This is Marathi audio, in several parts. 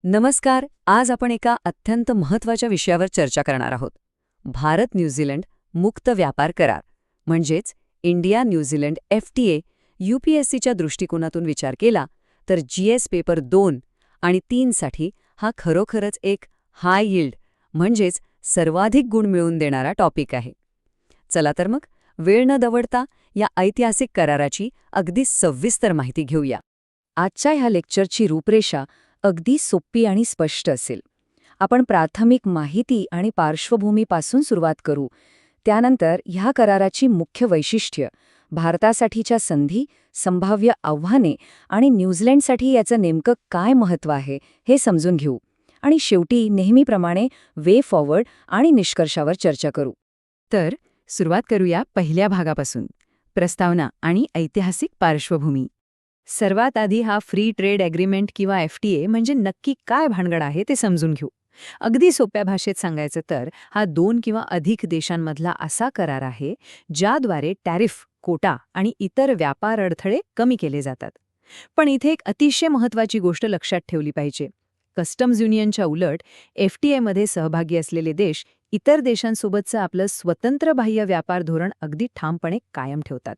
नमस्कार. आज आपण एका अत्यंत महत्त्वाच्या विषयावर चर्चा करणार आहोत. भारत न्यूझीलंड मुक्त व्यापार करार म्हणजेच इंडिया न्यूझीलंड FTA. UPSCच्या दृष्टिकोनातून विचार केला तर GS पेपर 2 आणि 3 साठी हा खरोखरच एक हाय यील्ड म्हणजेच सर्वाधिक गुण मिळवून देणारा टॉपिक आहे. चला तर मग वेळ न दवडता या ऐतिहासिक कराराची अगदी सविस्तर माहिती घेऊया. आजच्या ह्या लेक्चरची रूपरेषा अगदी सोपी आणि स्पष्ट असेल. आपण प्राथमिक माहिती आणि पार्श्वभूमीपासून सुरुवात करू. त्यानंतर ह्या कराराची मुख्य वैशिष्ट्य, भारतासाठीच्या संधी, संभाव्य आव्हाने आणि न्यूझीलंडसाठी याचं नेमकं काय महत्त्व आहे हे समजून घेऊ. आणि शेवटी नेहमीप्रमाणे वे फॉरवर्ड आणि निष्कर्षावर चर्चा करू. तर सुरुवात करूया पहिल्या भागापासून, प्रस्तावना आणि ऐतिहासिक पार्श्वभूमी. सर्वात आधी हा फ्री ट्रेड ॲग्रीमेंट किंवा FTA म्हणजे नक्की काय भानगड आहे ते समजून घेऊ. अगदी सोप्या भाषेत सांगायचं तर हा 2 किंवा अधिक देशांमधला असा करार आहे ज्याद्वारे टॅरिफ, कोटा आणि इतर व्यापार अडथळे कमी केले जातात. पण इथे एक अतिशय महत्त्वाची गोष्ट लक्षात ठेवली पाहिजे. कस्टम्स युनियनच्या उलट FTA मध्ये सहभागी असलेले देश इतर देशांसोबतचं आपलं स्वतंत्र बाह्य व्यापार धोरण अगदी ठामपणे कायम ठेवतात.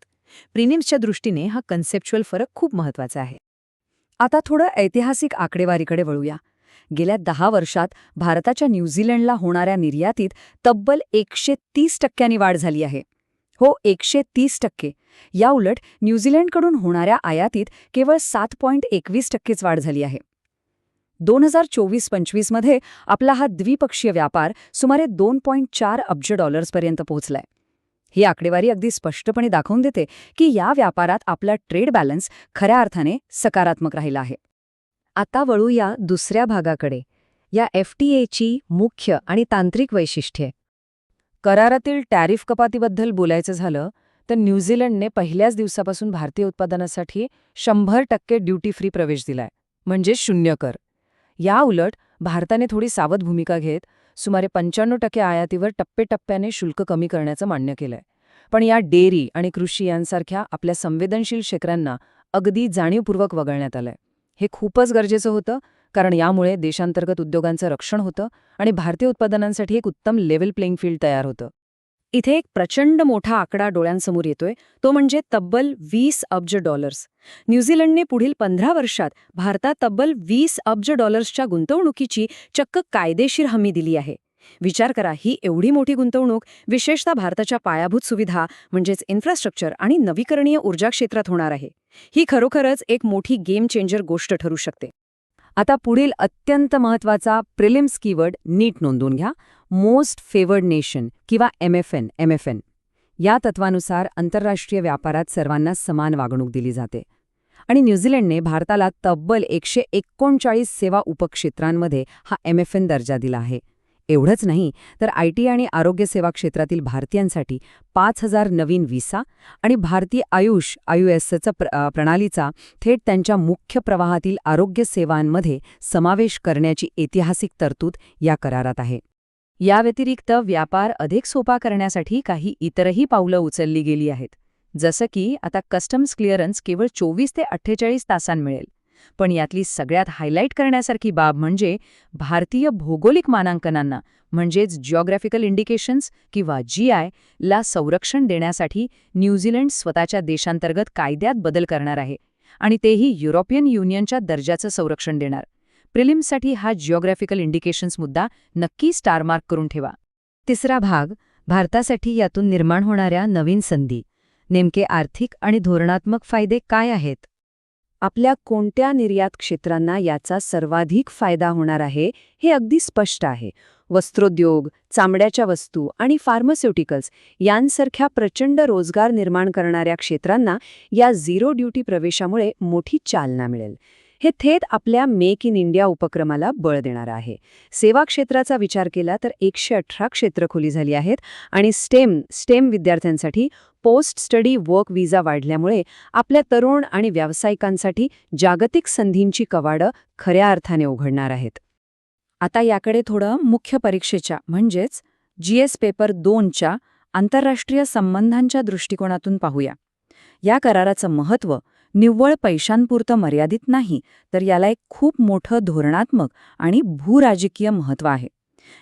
प्रिलिम्सच्या दृष्टीने हा कन्सेप्च्युअल फरक खूप महत्त्वाचा आहे. आता थोडं ऐतिहासिक आकडेवारीकडे वळूया. गेल्या 10 वर्षात भारताच्या न्यूझीलंडला होणाऱ्या निर्यातीत तब्बल 130% वाढ झाली आहे. हो, 130%. याउलट न्यूझीलंडकडून होणाऱ्या आयातीत केवळ 7.21%च वाढ झाली आहे. 2024-25 मध्ये आपला हा द्विपक्षीय व्यापार सुमारे $2.4 अब्ज पर्यंत पोहोचलाय. ही आकडेवारी अगदी स्पष्टपणे दाखवून देते की या व्यापारात आपला ट्रेड बॅलन्स खऱ्या अर्थाने सकारात्मक राहिला आहे. आता वळूया दुसऱ्या भागाकडे, या FTA ची मुख्य आणि तांत्रिक वैशिष्ट्ये. करारातील टॅरिफ कपातीबद्दल बोलायचं झालं तर न्यूझीलंडने पहिल्याच दिवसापासून भारतीय उत्पादनासाठी 100% ड्युटी फ्री प्रवेश दिलाय, म्हणजे 0 कर. या उलट भारताने थोडी सावध भूमिका घेत सुमारे 95% आयातीवर टप्प्याटप्प्याने शुल्क कमी करण्याचं मान्य केलंय. पण या डेअरी आणि कृषी यांसारख्या आपल्या संवेदनशील क्षेत्रांना अगदी जाणीवपूर्वक वगळण्यात आलंय. हे खूपच गरजेचं होतं, कारण यामुळे देशांतर्गत उद्योगांचं रक्षण होतं आणि भारतीय उत्पादनांसाठी एक उत्तम लेव्हल प्लेइंग फील्ड तयार होतं. इथे एक प्रचंड मोठा आकडा डोळ्यांसमोर येतोय, तो म्हणजे तब्बल $20 अब्ज. न्यूझीलंडने पुढील 15 वर्षात भारतात तब्बल $20 अब्ज गुंतवणुकीची चक्क कायदेशीर हमी दिली आहे. विचार करा, ही एवढी मोठी गुंतवणूक विशेषतः भारताच्या पायाभूत सुविधा म्हणजेच इन्फ्रास्ट्रक्चर आणि नवीकरणीय ऊर्जा क्षेत्रात होणार आहे. ही खरोखरच एक मोठी गेम चेंजर गोष्ट ठरू शकते. आता पुढील अत्यंत महत्त्वाचा प्रिलिम्स कीवर्ड नीट नोंदवून घ्या, मोस्ट फेवर्ड नेशन किंवा MFN. या तत्वानुसार आंतरराष्ट्रीय व्यापारात सर्वांना समान वागणूक दिली जाते. आणि न्यूझीलंडने भारताला तब्बल 139 सेवा उपक्षेत्रांमध्ये हा MFN दर्जा दिला आहे. एवढंच नाही तर IT आणि आरोग्य सेवा क्षेत्रातील भारतीयांसाठी 5,000 नवीन व्हिसा आणि भारतीय आयुष IUSच्या प्रणालीचा थेट त्यांच्या मुख्य प्रवाहातील आरोग्य सेवांमध्ये समावेश करण्याची ऐतिहासिक तरतूद या करारात आहे. या व्यतिरिक्त व्यापार अधिक सोपा करण्यासाठी काही इतरही पावलं उचलली गेली आहेत. जसं की आता कस्टम्स क्लिअरन्स केवळ 24 ते 48 तासांत मिळेल. पण यातली सगळ्यात हायलाईट करण्यासारखी बाब म्हणजे भारतीय भौगोलिक मानांकनांना म्हणजेच जिओग्राफिकल इंडिकेशन्स किंवा GI ला संरक्षण देण्यासाठी न्यूझीलंड स्वतःच्या देशांतर्गत कायद्यात बदल करणार आहे आणि तेही युरोपियन युनियनच्या दर्जाचं संरक्षण देणार. प्रिलिम्ससाठी हा जिओग्राफिकल इंडिकेशन्स मुद्दा नक्की स्टार मार्क करून ठेवा. तिसरा भाग, भारतासाठी यातून निर्माण होणाऱ्या नवीन संधी. नेमके आर्थिक आणि धोरणात्मक फायदे काय आहेत? आपल्या कोणत्या निर्यात क्षेत्रांना याचा सर्वाधिक फायदा होणार आहे हे अगदी स्पष्ट आहे. वस्त्रोद्योग, चामड्याच्या वस्तू आणि फार्मास्युटिकल्स यांसारख्या प्रचंड रोजगार निर्माण करणाऱ्या क्षेत्रांना या झिरो ड्युटी प्रवेशामुळे मोठी चालना मिळेल. हे थेट आपल्या मेक इन इंडिया उपक्रमाला बळ देणार आहे. सेवा क्षेत्राचा विचार केला तर 118 क्षेत्र खुली झाली आहेत आणि स्टेम विद्यार्थ्यांसाठी पोस्ट स्टडी वर्क व्हिसा वाढल्यामुळे आपल्या तरुण आणि व्यावसायिकांसाठी जागतिक संधींची कवाडं खऱ्या अर्थाने उघडणार आहेत. आता याकडे थोडं मुख्य परीक्षेच्या म्हणजेच GS पेपर 2च्या आंतरराष्ट्रीय संबंधांच्या दृष्टिकोनातून पाहूया. या कराराचं महत्त्व निव्वळ पैशांपुरतं मर्यादित नाही, तर याला एक खूप मोठं धोरणात्मक आणि भूराजकीय महत्त्व आहे.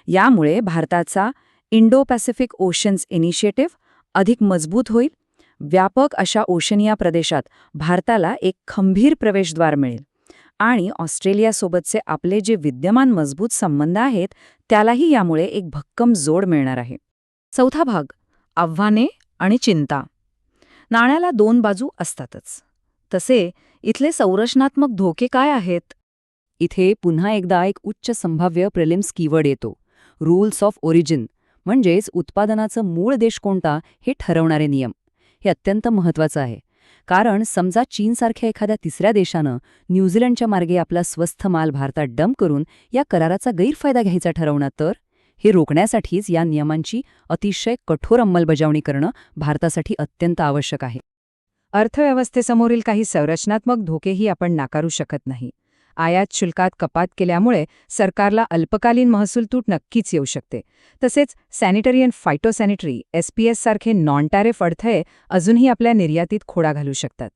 यामुळे भारताचा इंडो पॅसिफिक ओशन्स इनिशिएटिव्ह अधिक मजबूत होईल. व्यापक अशा ओशनिया प्रदेशात भारताला एक खंबीर प्रवेशद्वार मिळेल आणि ऑस्ट्रेलियासोबतचे आपले जे विद्यमान मजबूत संबंध आहेत त्यालाही यामुळे एक भक्कम जोड मिळणार आहे. चौथा भाग, आव्हाने आणि चिंता. नाण्याला दोन बाजू असतातच. तसे इथले संरचनात्मक धोके काय आहेत? इथे पुन्हा एकदा एक उच्च संभाव्य प्रिलिम्स कीवर्ड येतो, रूल्स ऑफ ओरिजिन, म्हणजेच उत्पादनाचं मूळ देश कोणता हे ठरवणारे नियम. हे अत्यंत महत्त्वाचं आहे, कारण समजा चीनसारख्या एखाद्या तिसऱ्या देशानं न्यूझीलंडच्या मार्गे आपला स्वस्थ माल भारतात डंप करून या कराराचा गैरफायदा घ्यायचा ठरवणं, तर हे रोखण्यासाठीच या नियमांची अतिशय कठोर अंमलबजावणी करणं भारतासाठी अत्यंत आवश्यक आहे. अर्थव्यवस्थेसमोरील काही संरचनात्मक धोकेही आपण नाकारू शकत नाही. आयात शुल्कात कपात केल्यामुळे सरकारला अल्पकालीन महसूल तूट नक्कीच येऊ शकते. तसेच सॅनिटरी अँड फायटोसॅनिटरी SPS सारखे नॉन टॅरिफ अडथळे अजूनही आपल्या निर्यातीत खोडा घालू शकतात.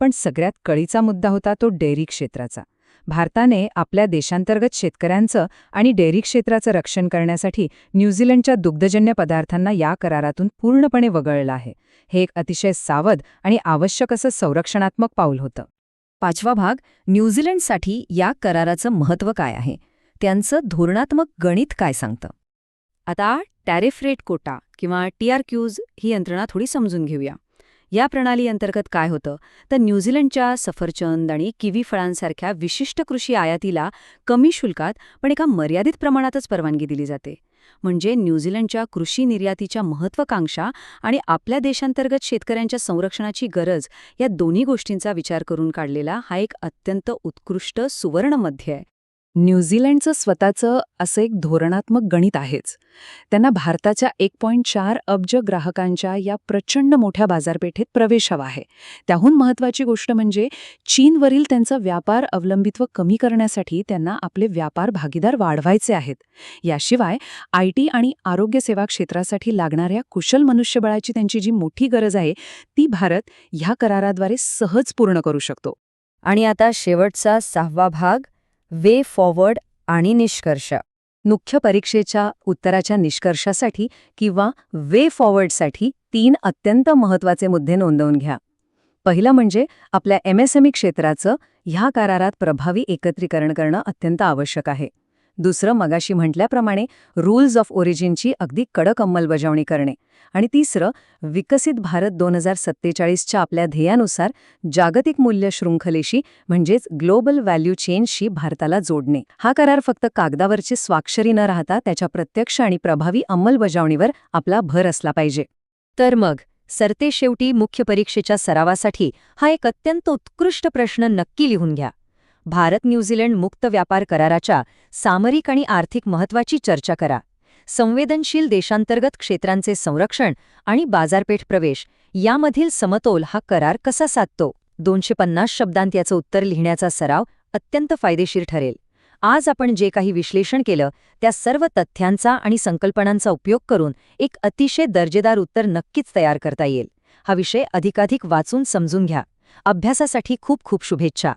पण सगळ्यात कळीचा मुद्दा होता तो डेअरी क्षेत्राचा. भारताने आपल्या देशांतर्गत शेतकऱ्यांचं आणि डेअरी क्षेत्राचं रक्षण करण्यासाठी न्यूझीलंडच्या दुग्धजन्य पदार्थांना या करारातून पूर्णपणे वगळलं आहे. हे एक अतिशय सावध आणि आवश्यक असं संरक्षणात्मक पाऊल होतं. पाचवा भाग, न्यूझीलंडसाठी या कराराचं महत्त्व काय आहे, त्यांचं धोरणात्मक गणित काय सांगतं. आता टॅरिफ रेट कोटा किंवा TRQs ही यंत्रणा थोडी समजून घेऊया. या प्रणाली अंतर्गत काय होतं तर न्यूझीलंडच्या सफरचंद आणि किवी फळांसारख्या विशिष्ट कृषी आयातीला कमी शुल्कात पण एका मर्यादित प्रमाणातच परवानगी दिली जाते. म्हणजे न्यूझीलंडच्या कृषी निर्यातीच्या महत्त्वाकांक्षा आणि आपल्या देशांतर्गत शेतकऱ्यांच्या संरक्षणाची गरज या दोन्ही गोष्टींचा विचार करून काढलेला हा एक अत्यंत उत्कृष्ट सुवर्ण मध्य आहे. न्यूझीलंडचं स्वतःचं असं एक धोरणात्मक गणित आहेच. त्यांना भारताच्या 1.4 अब्ज ग्राहकांच्या या प्रचंड मोठ्या बाजारपेठेत प्रवेश हवा आहे. त्याहून महत्त्वाची गोष्ट म्हणजे चीनवरील त्यांचं व्यापार अवलंबित्व कमी करण्यासाठी त्यांना आपले व्यापार भागीदार वाढवायचे आहेत. याशिवाय IT आणि आरोग्य सेवा क्षेत्रासाठी लागणाऱ्या कुशल मनुष्यबळाची त्यांची जी मोठी गरज आहे ती भारत ह्या कराराद्वारे सहज पूर्ण करू शकतो. आणि आता शेवटचा 6वा भाग, वे फॉरवर्ड आणि निष्कर्ष. मुख्य परीक्षेच्या उत्तराच्या निष्कर्षासाठी किंवा वे फॉरवर्डसाठी 3 अत्यंत महत्त्वाचे मुद्दे नोंदवून घ्या. पहिलं म्हणजे आपल्या MSME क्षेत्राचं ह्या करारात प्रभावी एकत्रीकरण करणं अत्यंत आवश्यक आहे. दुसरं, मगाशी म्हटल्याप्रमाणे रूल्स ऑफ ओरिजिनची अगदी कडक अंमलबजावणी करणे. आणि तिसरं, विकसित भारत 2047च्या आपल्या ध्येयानुसार जागतिक मूल्य शृंखलेशी म्हणजेच ग्लोबल व्हॅल्यू चेनशी भारताला जोडणे. हा करार फक्त कागदावरची स्वाक्षरी न राहता त्याच्या प्रत्यक्ष आणि प्रभावी अंमलबजावणीवर आपला भर असला पाहिजे. तर मग सरतेशेवटी मुख्य परीक्षेच्या सरावासाठी हा एक अत्यंत उत्कृष्ट प्रश्न नक्की लिहून घ्या. भारत न्यूझीलंड मुक्त व्यापार कराराच्या सामरिक आणि आर्थिक महत्त्वाची चर्चा करा. संवेदनशील देशांतर्गत क्षेत्रांचे संरक्षण आणि बाजारपेठ प्रवेश यामधील समतोल हा करार कसा साधतो. 250 शब्दांत याचं उत्तर लिहिण्याचा सराव अत्यंत फायदेशीर ठरेल. आज आपण जे काही विश्लेषण केलं त्या सर्व तथ्यांचा आणि संकल्पनांचा उपयोग करून एक अतिशय दर्जेदार उत्तर नक्कीच तयार करता येईल. हा विषय अधिकाधिक वाचून समजून घ्या. अभ्यासासाठी खूप खूप शुभेच्छा.